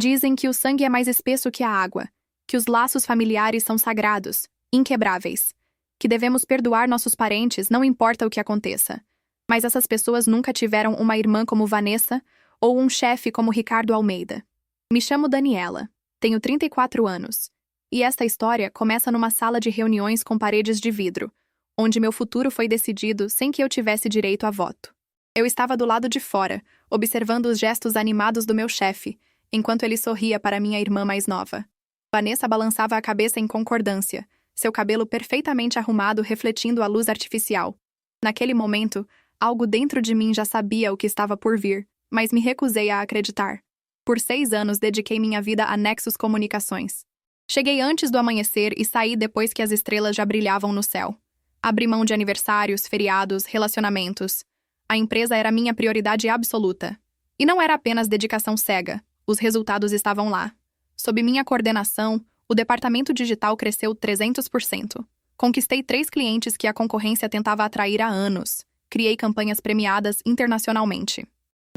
Dizem que o sangue é mais espesso que a água, que os laços familiares são sagrados, inquebráveis, que devemos perdoar nossos parentes, não importa o que aconteça. Mas essas pessoas nunca tiveram uma irmã como Vanessa ou um chefe como Ricardo Almeida. Me chamo Daniela, tenho 34 anos, e esta história começa numa sala de reuniões com paredes de vidro, onde meu futuro foi decidido sem que eu tivesse direito a voto. Eu estava do lado de fora, observando os gestos animados do meu chefe, enquanto ele sorria para minha irmã mais nova. Vanessa balançava a cabeça em concordância, seu cabelo perfeitamente arrumado refletindo a luz artificial. Naquele momento, algo dentro de mim já sabia o que estava por vir, mas me recusei a acreditar. Por 6 anos dediquei minha vida a Nexus Comunicações. Cheguei antes do amanhecer e saí depois que as estrelas já brilhavam no céu. Abri mão de aniversários, feriados, relacionamentos. A empresa era minha prioridade absoluta. E não era apenas dedicação cega, os resultados estavam lá. Sob minha coordenação, o departamento digital cresceu 300%. Conquistei 3 clientes que a concorrência tentava atrair há anos. Criei campanhas premiadas internacionalmente.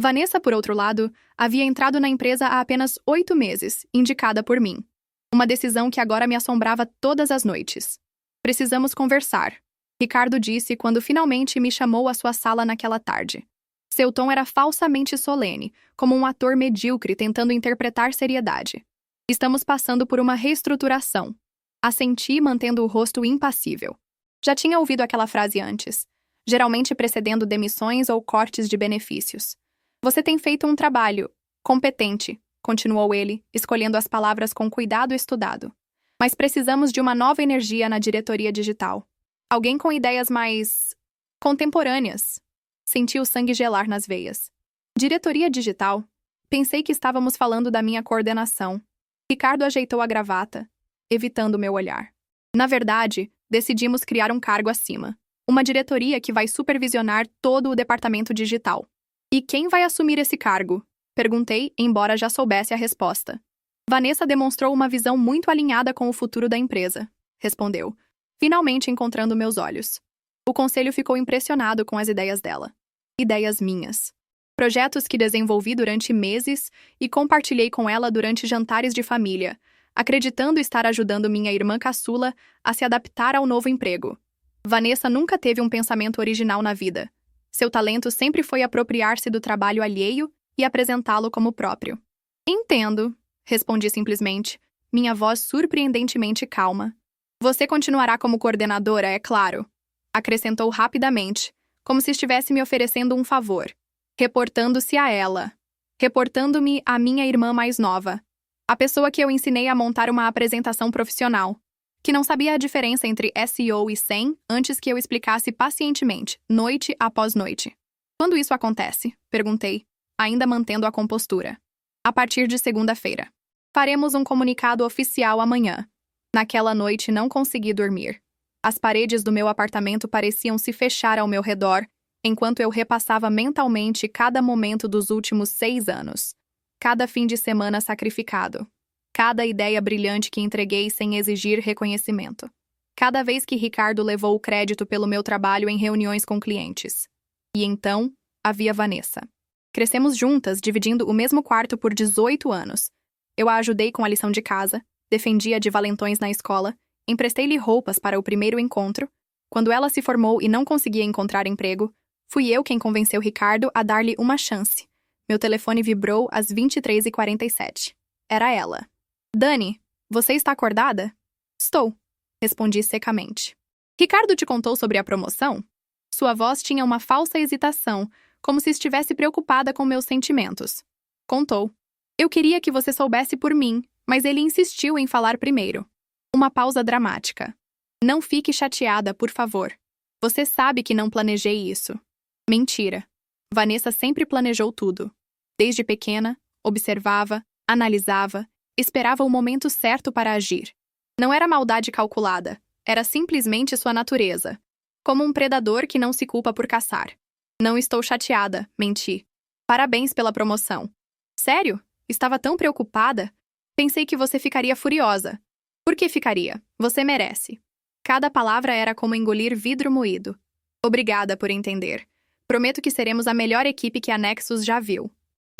Vanessa, por outro lado, havia entrado na empresa há apenas 8 meses, indicada por mim. Uma decisão que agora me assombrava todas as noites. Precisamos conversar, Ricardo disse quando finalmente me chamou à sua sala naquela tarde. Seu tom era falsamente solene, como um ator medíocre tentando interpretar seriedade. Estamos passando por uma reestruturação. Assenti, mantendo o rosto impassível. Já tinha ouvido aquela frase antes, geralmente precedendo demissões ou cortes de benefícios. Você tem feito um trabalho competente, continuou ele, escolhendo as palavras com cuidado estudado. Mas precisamos de uma nova energia na diretoria digital. Alguém com ideias mais contemporâneas. Senti o sangue gelar nas veias. Diretoria digital? Pensei que estávamos falando da minha coordenação. Ricardo ajeitou a gravata, evitando meu olhar. Na verdade, decidimos criar um cargo acima. Uma diretoria que vai supervisionar todo o departamento digital. E quem vai assumir esse cargo? Perguntei, embora já soubesse a resposta. Vanessa demonstrou uma visão muito alinhada com o futuro da empresa, respondeu, finalmente encontrando meus olhos. O conselho ficou impressionado com as ideias dela. Ideias minhas. Projetos que desenvolvi durante meses e compartilhei com ela durante jantares de família, acreditando estar ajudando minha irmã caçula a se adaptar ao novo emprego. Vanessa nunca teve um pensamento original na vida. Seu talento sempre foi apropriar-se do trabalho alheio e apresentá-lo como próprio. Entendo, respondi simplesmente, minha voz surpreendentemente calma. Você continuará como coordenadora, é claro, acrescentou rapidamente, como se estivesse me oferecendo um favor, reportando-se a ela, reportando-me à minha irmã mais nova, a pessoa que eu ensinei a montar uma apresentação profissional, que não sabia a diferença entre SEO e SEM antes que eu explicasse pacientemente, noite após noite. Quando isso acontece? Perguntei, ainda mantendo a compostura. A partir de segunda-feira. Faremos um comunicado oficial amanhã. Naquela noite não consegui dormir. As paredes do meu apartamento pareciam se fechar ao meu redor, enquanto eu repassava mentalmente cada momento dos últimos 6 anos. Cada fim de semana sacrificado. Cada ideia brilhante que entreguei sem exigir reconhecimento. Cada vez que Ricardo levou o crédito pelo meu trabalho em reuniões com clientes. E então, havia Vanessa. Crescemos juntas, dividindo o mesmo quarto por 18 anos. Eu a ajudei com a lição de casa, defendia de valentões na escola, emprestei-lhe roupas para o primeiro encontro. Quando ela se formou e não conseguia encontrar emprego, fui eu quem convenceu Ricardo a dar-lhe uma chance. Meu telefone vibrou às 23h47. Era ela. Dani, você está acordada? Estou, respondi secamente. Ricardo te contou sobre a promoção? Sua voz tinha uma falsa hesitação, como se estivesse preocupada com meus sentimentos. Contou. Eu queria que você soubesse por mim, mas ele insistiu em falar primeiro. Uma pausa dramática. Não fique chateada, por favor. Você sabe que não planejei isso. Mentira. Vanessa sempre planejou tudo. Desde pequena, observava, analisava, esperava o momento certo para agir. Não era maldade calculada, era simplesmente sua natureza. Como um predador que não se culpa por caçar. Não estou chateada, menti. Parabéns pela promoção. Sério? Estava tão preocupada? Pensei que você ficaria furiosa. Por que ficaria? Você merece. Cada palavra era como engolir vidro moído. Obrigada por entender. Prometo que seremos a melhor equipe que a Nexus já viu.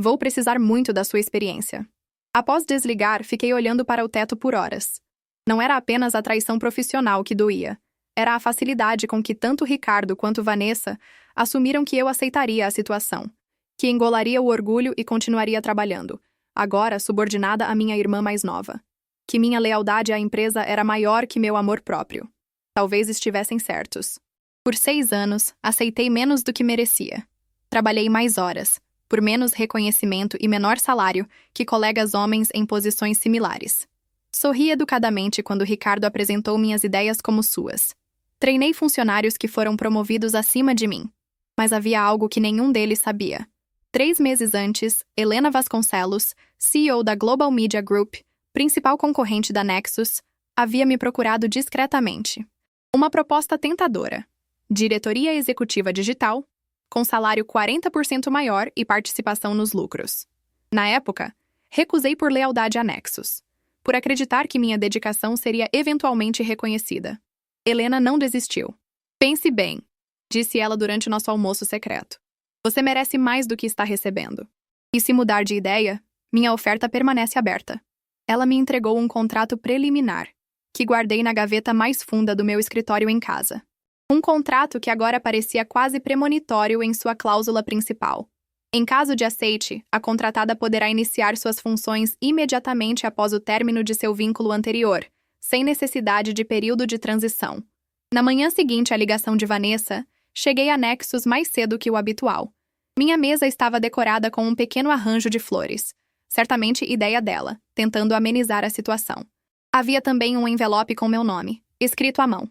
Vou precisar muito da sua experiência. Após desligar, fiquei olhando para o teto por horas. Não era apenas a traição profissional que doía. Era a facilidade com que tanto Ricardo quanto Vanessa assumiram que eu aceitaria a situação, que engolaria o orgulho e continuaria trabalhando, agora subordinada à minha irmã mais nova. Que minha lealdade à empresa era maior que meu amor próprio. Talvez estivessem certos. Por 6 anos, aceitei menos do que merecia. Trabalhei mais horas, por menos reconhecimento e menor salário que colegas homens em posições similares. Sorri educadamente quando Ricardo apresentou minhas ideias como suas. Treinei funcionários que foram promovidos acima de mim. Mas havia algo que nenhum deles sabia. 3 meses antes, Helena Vasconcelos, CEO da Global Media Group, principal concorrente da Nexus, havia me procurado discretamente. Uma proposta tentadora. Diretoria executiva digital, com salário 40% maior e participação nos lucros. Na época, recusei por lealdade à Nexus, por acreditar que minha dedicação seria eventualmente reconhecida. Helena não desistiu. Pense bem, disse ela durante nosso almoço secreto. Você merece mais do que está recebendo. E se mudar de ideia, minha oferta permanece aberta. Ela me entregou um contrato preliminar, que guardei na gaveta mais funda do meu escritório em casa. Um contrato que agora parecia quase premonitório em sua cláusula principal. Em caso de aceite, a contratada poderá iniciar suas funções imediatamente após o término de seu vínculo anterior, sem necessidade de período de transição. Na manhã seguinte à ligação de Vanessa, cheguei a Nexus mais cedo que o habitual. Minha mesa estava decorada com um pequeno arranjo de flores, certamente ideia dela, tentando amenizar a situação. Havia também um envelope com meu nome, escrito à mão.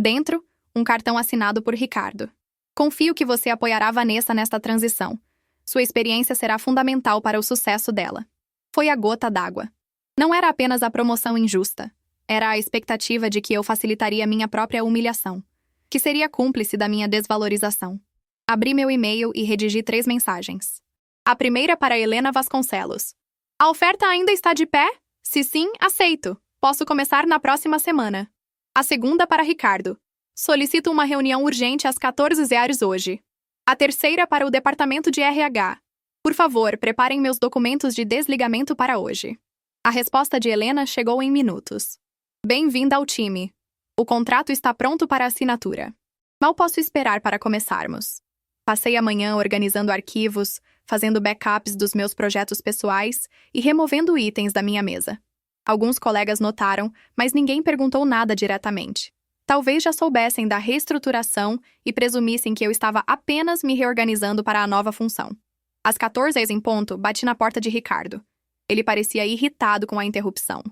Dentro, um cartão assinado por Ricardo. Confio que você apoiará Vanessa nesta transição. Sua experiência será fundamental para o sucesso dela. Foi a gota d'água. Não era apenas a promoção injusta. Era a expectativa de que eu facilitaria minha própria humilhação, que seria cúmplice da minha desvalorização. Abri meu e-mail e redigi 3 mensagens. A primeira para Helena Vasconcelos. A oferta ainda está de pé? Se sim, aceito. Posso começar na próxima semana. A segunda para Ricardo. Solicito uma reunião urgente às 14h hoje. A terceira para o departamento de RH. Por favor, preparem meus documentos de desligamento para hoje. A resposta de Helena chegou em minutos. Bem-vinda ao time. O contrato está pronto para assinatura. Mal posso esperar para começarmos. Passei a manhã organizando arquivos, fazendo backups dos meus projetos pessoais e removendo itens da minha mesa. Alguns colegas notaram, mas ninguém perguntou nada diretamente. Talvez já soubessem da reestruturação e presumissem que eu estava apenas me reorganizando para a nova função. Às 14h em ponto, bati na porta de Ricardo. Ele parecia irritado com a interrupção.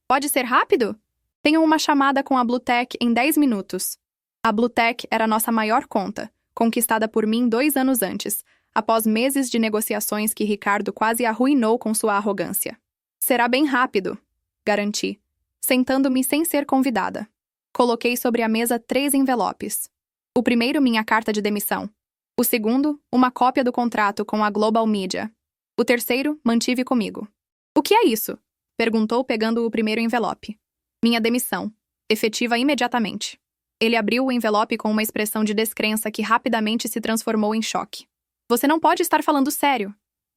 Pode ser rápido? Tenho uma chamada com a Bluetech em 10 minutos. A Bluetech era nossa maior conta, conquistada por mim 2 anos antes, após meses de negociações que Ricardo quase arruinou com sua arrogância. Será bem rápido, garanti, sentando-me sem ser convidada. Coloquei sobre a mesa 3 envelopes. O primeiro, minha carta de demissão. O segundo, uma cópia do contrato com a Global Media. O terceiro, mantive comigo. O que é isso? Perguntou, pegando o primeiro envelope. Minha demissão. Efetiva imediatamente. Ele abriu o envelope com uma expressão de descrença que rapidamente se transformou em choque. Você não pode estar falando sério.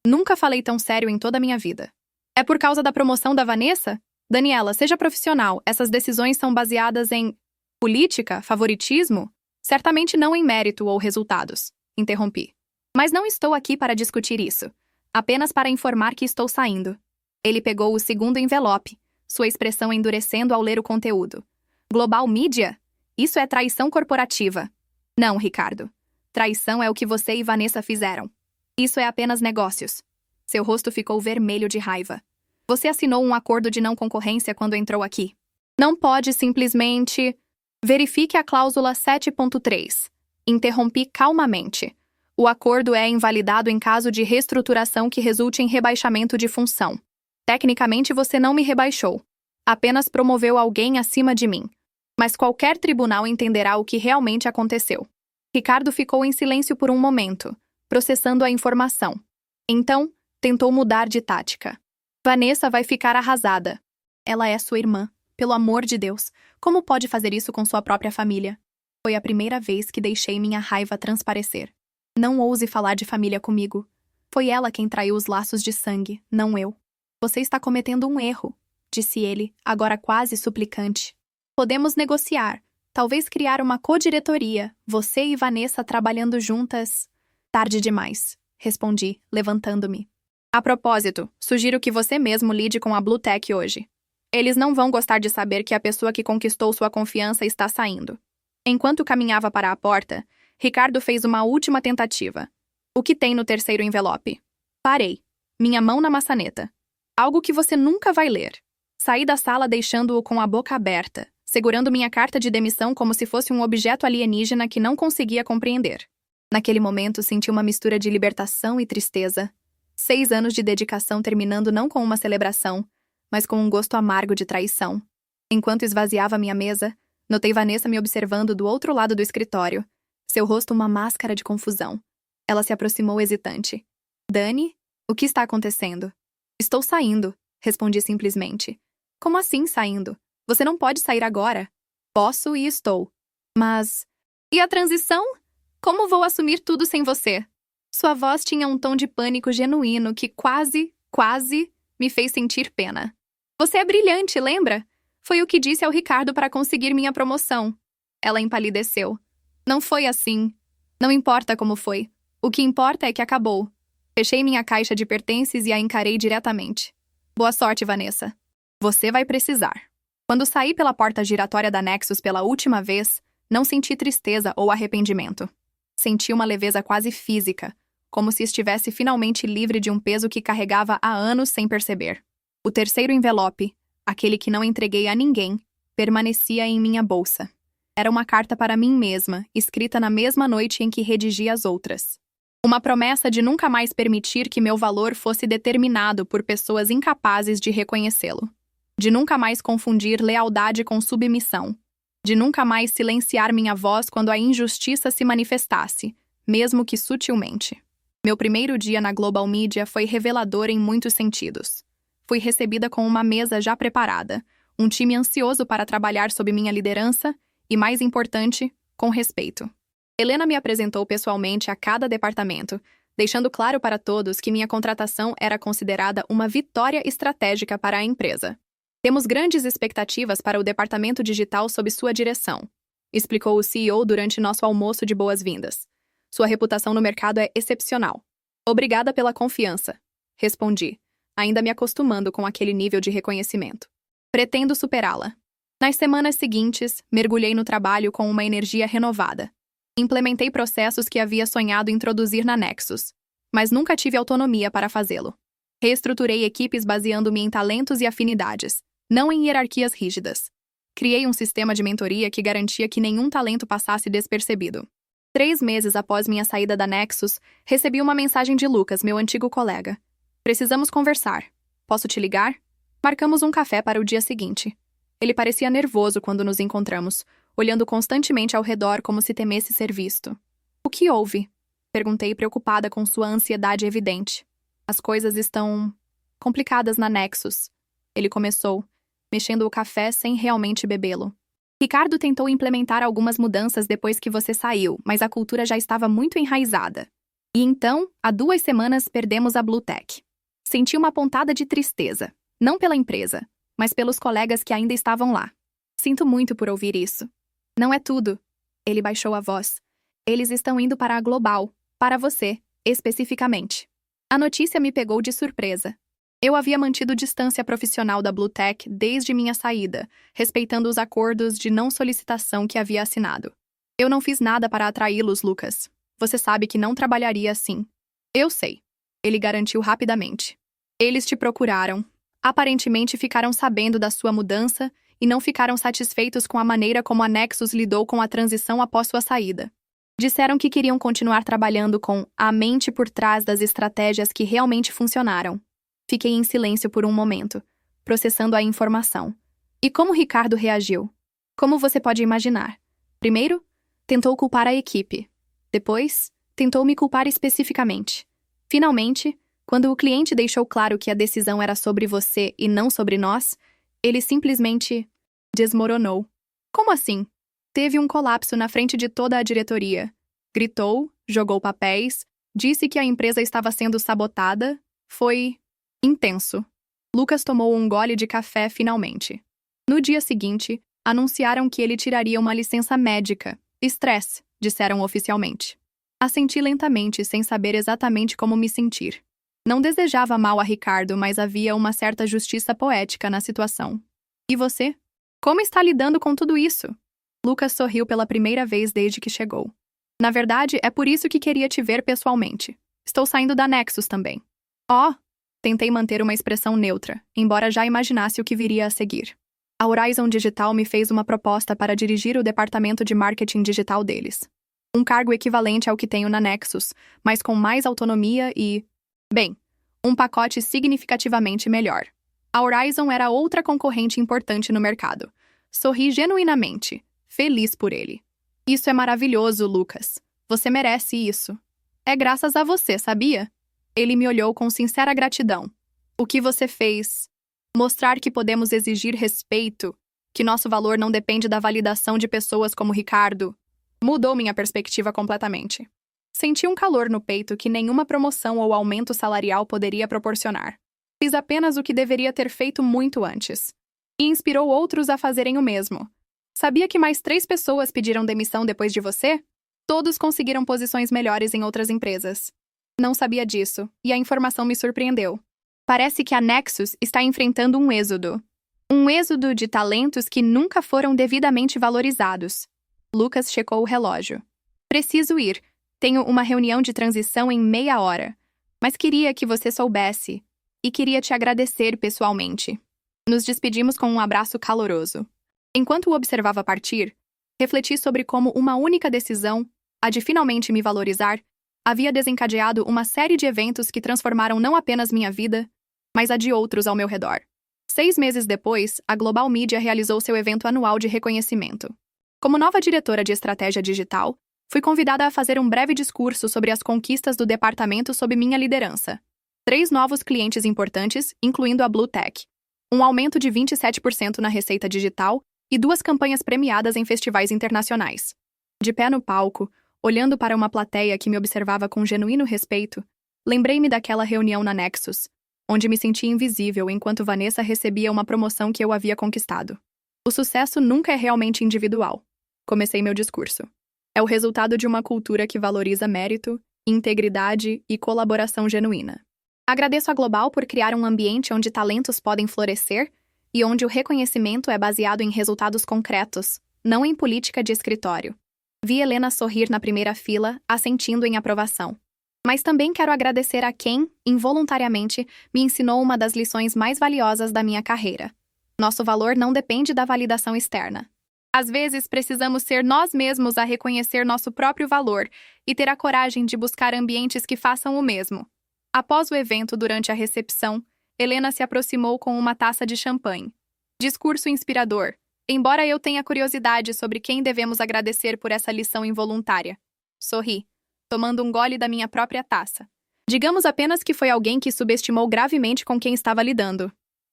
Nunca falei tão sério em toda a minha vida. É por causa da promoção da Vanessa? Daniela, seja profissional. Essas decisões são baseadas em política, favoritismo? Certamente não em mérito ou resultados. Interrompi. Mas não estou aqui para discutir isso. Apenas para informar que estou saindo. Ele pegou o segundo envelope, sua expressão endurecendo ao ler o conteúdo. Global Media? Isso é traição corporativa. Não, Ricardo. Traição é o que você e Vanessa fizeram. Isso é apenas negócios. Seu rosto ficou vermelho de raiva. Você assinou um acordo de não concorrência quando entrou aqui. Não pode simplesmente... Verifique a cláusula 7.3. Interrompi calmamente. O acordo é invalidado em caso de reestruturação que resulte em rebaixamento de função. Tecnicamente, você não me rebaixou. Apenas promoveu alguém acima de mim. Mas qualquer tribunal entenderá o que realmente aconteceu. Ricardo ficou em silêncio por um momento, processando a informação. Então, tentou mudar de tática. Vanessa vai ficar arrasada. Ela é sua irmã. Pelo amor de Deus, como pode fazer isso com sua própria família? Foi a primeira vez que deixei minha raiva transparecer. Não ouse falar de família comigo. Foi ela quem traiu os laços de sangue, não eu. Você está cometendo um erro, disse ele, agora quase suplicante. Podemos negociar, talvez criar uma codiretoria, você e Vanessa trabalhando juntas. Tarde demais, respondi, levantando-me. A propósito, sugiro que você mesmo lide com a Bluetech hoje. Eles não vão gostar de saber que a pessoa que conquistou sua confiança está saindo. Enquanto caminhava para a porta, Ricardo fez uma última tentativa. O que tem no terceiro envelope? Parei. Minha mão na maçaneta. Algo que você nunca vai ler. Saí da sala deixando-o com a boca aberta, segurando minha carta de demissão como se fosse um objeto alienígena que não conseguia compreender. Naquele momento, senti uma mistura de libertação e tristeza. 6 anos de dedicação terminando não com uma celebração, mas com um gosto amargo de traição. Enquanto esvaziava minha mesa, notei Vanessa me observando do outro lado do escritório, seu rosto uma máscara de confusão. Ela se aproximou hesitante. Dani, o que está acontecendo? Estou saindo, respondi simplesmente. Como assim saindo? Você não pode sair agora. Posso e estou. Mas... E a transição? Como vou assumir tudo sem você? Sua voz tinha um tom de pânico genuíno que quase me fez sentir pena. Você é brilhante, lembra? Foi o que disse ao Ricardo para conseguir minha promoção. Ela empalideceu. Não foi assim. Não importa como foi. O que importa é que acabou. Fechei minha caixa de pertences e a encarei diretamente. Boa sorte, Vanessa. Você vai precisar. Quando saí pela porta giratória da Nexus pela última vez, não senti tristeza ou arrependimento. Senti uma leveza quase física, como se estivesse finalmente livre de um peso que carregava há anos sem perceber. O terceiro envelope, aquele que não entreguei a ninguém, permanecia em minha bolsa. Era uma carta para mim mesma, escrita na mesma noite em que redigi as outras. Uma promessa de nunca mais permitir que meu valor fosse determinado por pessoas incapazes de reconhecê-lo. De nunca mais confundir lealdade com submissão. De nunca mais silenciar minha voz quando a injustiça se manifestasse, mesmo que sutilmente. Meu primeiro dia na Global Media foi revelador em muitos sentidos. Fui recebida com uma mesa já preparada, um time ansioso para trabalhar sob minha liderança e, mais importante, com respeito. Helena me apresentou pessoalmente a cada departamento, deixando claro para todos que minha contratação era considerada uma vitória estratégica para a empresa. Temos grandes expectativas para o departamento digital sob sua direção, explicou o CEO durante nosso almoço de boas-vindas. Sua reputação no mercado é excepcional. Obrigada pela confiança, respondi, ainda me acostumando com aquele nível de reconhecimento. Pretendo superá-la. Nas semanas seguintes, mergulhei no trabalho com uma energia renovada. Implementei processos que havia sonhado introduzir na Nexus, mas nunca tive autonomia para fazê-lo. Reestruturei equipes baseando-me em talentos e afinidades, não em hierarquias rígidas. Criei um sistema de mentoria que garantia que nenhum talento passasse despercebido. 3 meses após minha saída da Nexus, recebi uma mensagem de Lucas, meu antigo colega. Precisamos conversar. Posso te ligar? Marcamos um café para o dia seguinte. Ele parecia nervoso quando nos encontramos, olhando constantemente ao redor como se temesse ser visto. O que houve? Perguntei, preocupada com sua ansiedade evidente. As coisas estão complicadas na Nexus. Ele começou, mexendo o café sem realmente bebê-lo. Ricardo tentou implementar algumas mudanças depois que você saiu, mas a cultura já estava muito enraizada. E então, há 2 semanas, perdemos a Bluetech. Senti uma pontada de tristeza, não pela empresa, mas pelos colegas que ainda estavam lá. Sinto muito por ouvir isso. Não é tudo. Ele baixou a voz. Eles estão indo para a Global, para você, especificamente. A notícia me pegou de surpresa. Eu havia mantido distância profissional da Bluetech desde minha saída, respeitando os acordos de não solicitação que havia assinado. Eu não fiz nada para atraí-los, Lucas. Você sabe que não trabalharia assim. Eu sei. Ele garantiu rapidamente. Eles te procuraram. Aparentemente ficaram sabendo da sua mudança e não ficaram satisfeitos com a maneira como a Nexus lidou com a transição após sua saída. Disseram que queriam continuar trabalhando com a mente por trás das estratégias que realmente funcionaram. Fiquei em silêncio por um momento, processando a informação. E como Ricardo reagiu? Como você pode imaginar? Primeiro, tentou culpar a equipe. Depois, tentou me culpar especificamente. Finalmente, quando o cliente deixou claro que a decisão era sobre você e não sobre nós, ele simplesmente desmoronou. Como assim? Teve um colapso na frente de toda a diretoria. Gritou, jogou papéis, disse que a empresa estava sendo sabotada. Foi intenso. Lucas tomou um gole de café finalmente. No dia seguinte, anunciaram que ele tiraria uma licença médica. Estresse, disseram oficialmente. Assenti lentamente, sem saber exatamente como me sentir. Não desejava mal a Ricardo, mas havia uma certa justiça poética na situação. E você? Como está lidando com tudo isso? Lucas sorriu pela primeira vez desde que chegou. Na verdade, é por isso que queria te ver pessoalmente. Estou saindo da Nexus também. Oh! Tentei manter uma expressão neutra, embora já imaginasse o que viria a seguir. A Horizon Digital me fez uma proposta para dirigir o departamento de marketing digital deles. Um cargo equivalente ao que tenho na Nexus, mas com mais autonomia e... bem, um pacote significativamente melhor. A Horizon era outra concorrente importante no mercado. Sorri genuinamente, feliz por ele. Isso é maravilhoso, Lucas. Você merece isso. É graças a você, sabia? Ele me olhou com sincera gratidão. O que você fez? Mostrar que podemos exigir respeito, que nosso valor não depende da validação de pessoas como Ricardo, mudou minha perspectiva completamente. Senti um calor no peito que nenhuma promoção ou aumento salarial poderia proporcionar. Fiz apenas o que deveria ter feito muito antes. E inspirou outros a fazerem o mesmo. Sabia que mais 3 pessoas pediram demissão depois de você? Todos conseguiram posições melhores em outras empresas. Não sabia disso, e a informação me surpreendeu. Parece que a Nexus está enfrentando um êxodo. Um êxodo de talentos que nunca foram devidamente valorizados. Lucas checou o relógio. Preciso ir. Tenho uma reunião de transição em meia hora. Mas queria que você soubesse. E queria te agradecer pessoalmente. Nos despedimos com um abraço caloroso. Enquanto o observava partir, refleti sobre como uma única decisão, a de finalmente me valorizar, havia desencadeado uma série de eventos que transformaram não apenas minha vida, mas a de outros ao meu redor. 6 meses depois, a Global Media realizou seu evento anual de reconhecimento. Como nova diretora de estratégia digital, fui convidada a fazer um breve discurso sobre as conquistas do departamento sob minha liderança. 3 novos clientes importantes, incluindo a Blue Tech. Um aumento de 27% na receita digital e 2 campanhas premiadas em festivais internacionais. De pé no palco, olhando para uma plateia que me observava com genuíno respeito, lembrei-me daquela reunião na Nexus, onde me senti invisível enquanto Vanessa recebia uma promoção que eu havia conquistado. O sucesso nunca é realmente individual. Comecei meu discurso. É o resultado de uma cultura que valoriza mérito, integridade e colaboração genuína. Agradeço à Global por criar um ambiente onde talentos podem florescer e onde o reconhecimento é baseado em resultados concretos, não em política de escritório. Vi Helena sorrir na primeira fila, assentindo em aprovação. Mas também quero agradecer a quem, involuntariamente, me ensinou uma das lições mais valiosas da minha carreira. Nosso valor não depende da validação externa. Às vezes, precisamos ser nós mesmos a reconhecer nosso próprio valor e ter a coragem de buscar ambientes que façam o mesmo. Após o evento, durante a recepção, Helena se aproximou com uma taça de champanhe. Discurso inspirador, embora eu tenha curiosidade sobre quem devemos agradecer por essa lição involuntária. Sorri, tomando um gole da minha própria taça. Digamos apenas que foi alguém que subestimou gravemente com quem estava lidando.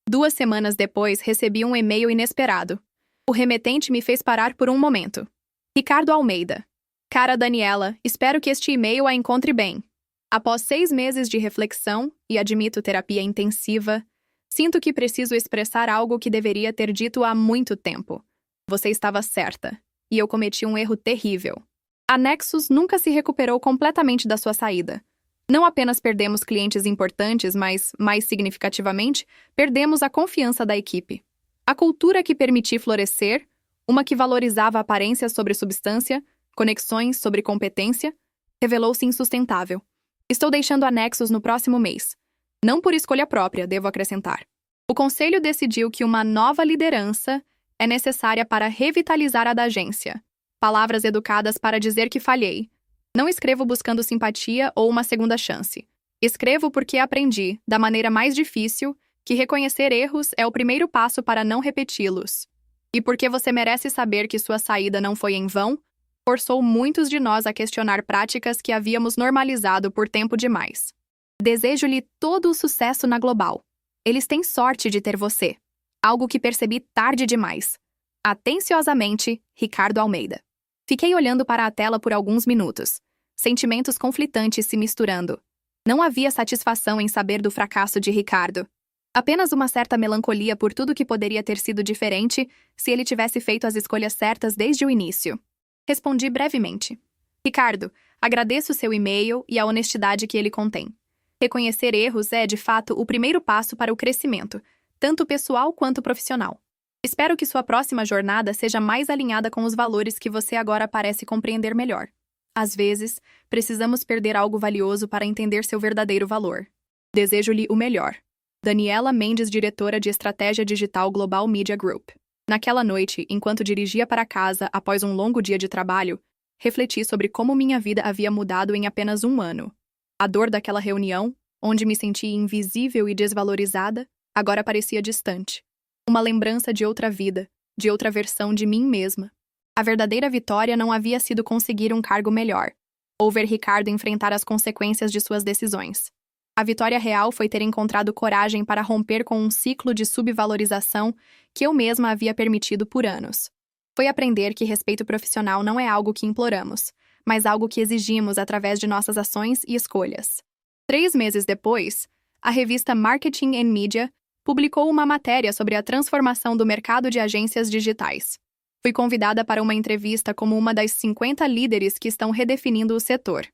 2 semanas depois, recebi um e-mail inesperado. O remetente me fez parar por um momento. Ricardo Almeida. Cara Daniela, espero que este e-mail a encontre bem. Após 6 meses de reflexão, e admito terapia intensiva, sinto que preciso expressar algo que deveria ter dito há muito tempo. Você estava certa, e eu cometi um erro terrível. A Nexus nunca se recuperou completamente da sua saída. Não apenas perdemos clientes importantes, mas, mais significativamente, perdemos a confiança da equipe. A cultura que permitia florescer, uma que valorizava aparência sobre substância, conexões sobre competência, revelou-se insustentável. Estou deixando a Nexus no próximo mês. Não por escolha própria, devo acrescentar. O conselho decidiu que uma nova liderança é necessária para revitalizar a da agência. Palavras educadas para dizer que falhei. Não escrevo buscando simpatia ou uma segunda chance. Escrevo porque aprendi, da maneira mais difícil, que reconhecer erros é o primeiro passo para não repeti-los. E porque você merece saber que sua saída não foi em vão, forçou muitos de nós a questionar práticas que havíamos normalizado por tempo demais. Desejo-lhe todo o sucesso na Global. Eles têm sorte de ter você. Algo que percebi tarde demais. Atenciosamente, Ricardo Almeida. Fiquei olhando para a tela por alguns minutos. Sentimentos conflitantes se misturando. Não havia satisfação em saber do fracasso de Ricardo. Apenas uma certa melancolia por tudo que poderia ter sido diferente se ele tivesse feito as escolhas certas desde o início. Respondi brevemente. Ricardo, agradeço seu e-mail e a honestidade que ele contém. Reconhecer erros é, de fato, o primeiro passo para o crescimento, tanto pessoal quanto profissional. Espero que sua próxima jornada seja mais alinhada com os valores que você agora parece compreender melhor. Às vezes, precisamos perder algo valioso para entender seu verdadeiro valor. Desejo-lhe o melhor. Daniela Mendes, diretora de Estratégia Digital Global Media Group. Naquela noite, enquanto dirigia para casa após um longo dia de trabalho, refleti sobre como minha vida havia mudado em apenas um ano. A dor daquela reunião, onde me senti invisível e desvalorizada, agora parecia distante. Uma lembrança de outra vida, de outra versão de mim mesma. A verdadeira vitória não havia sido conseguir um cargo melhor, ou ver Ricardo enfrentar as consequências de suas decisões. A vitória real foi ter encontrado coragem para romper com um ciclo de subvalorização que eu mesma havia permitido por anos. Foi aprender que respeito profissional não é algo que imploramos, mas algo que exigimos através de nossas ações e escolhas. 3 meses depois, a revista Marketing and Media publicou uma matéria sobre a transformação do mercado de agências digitais. Fui convidada para uma entrevista como uma das 50 líderes que estão redefinindo o setor.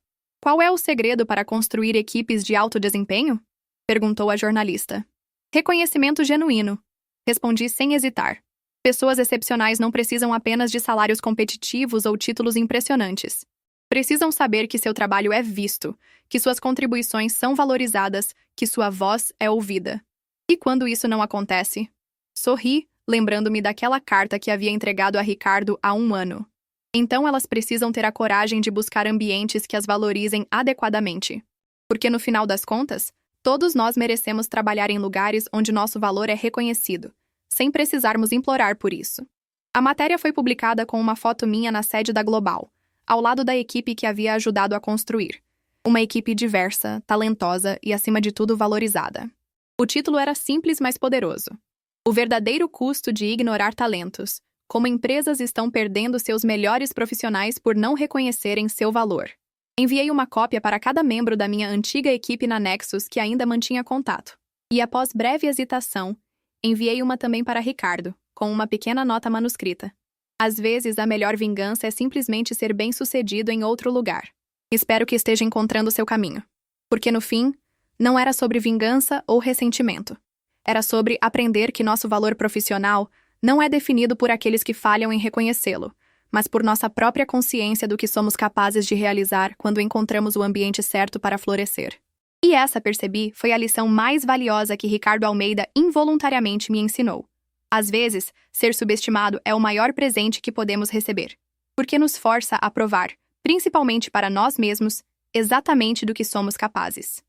Qual é o segredo para construir equipes de alto desempenho? Perguntou a jornalista. Reconhecimento genuíno. Respondi sem hesitar. Pessoas excepcionais não precisam apenas de salários competitivos ou títulos impressionantes. Precisam saber que seu trabalho é visto, que suas contribuições são valorizadas, que sua voz é ouvida. E quando isso não acontece? Sorri, lembrando-me daquela carta que havia entregado a Ricardo há um ano. Então elas precisam ter a coragem de buscar ambientes que as valorizem adequadamente. Porque no final das contas, todos nós merecemos trabalhar em lugares onde nosso valor é reconhecido, sem precisarmos implorar por isso. A matéria foi publicada com uma foto minha na sede da Global, ao lado da equipe que havia ajudado a construir. Uma equipe diversa, talentosa e, acima de tudo, valorizada. O título era simples, mas poderoso. O verdadeiro custo de ignorar talentos. Como empresas estão perdendo seus melhores profissionais por não reconhecerem seu valor. Enviei uma cópia para cada membro da minha antiga equipe na Nexus que ainda mantinha contato. E após breve hesitação, enviei uma também para Ricardo, com uma pequena nota manuscrita. Às vezes, a melhor vingança é simplesmente ser bem-sucedido em outro lugar. Espero que esteja encontrando seu caminho. Porque, no fim, não era sobre vingança ou ressentimento. Era sobre aprender que nosso valor profissional não é definido por aqueles que falham em reconhecê-lo, mas por nossa própria consciência do que somos capazes de realizar quando encontramos o ambiente certo para florescer. E essa, percebi, foi a lição mais valiosa que Ricardo Almeida involuntariamente me ensinou. Às vezes, ser subestimado é o maior presente que podemos receber, porque nos força a provar, principalmente para nós mesmos, exatamente do que somos capazes.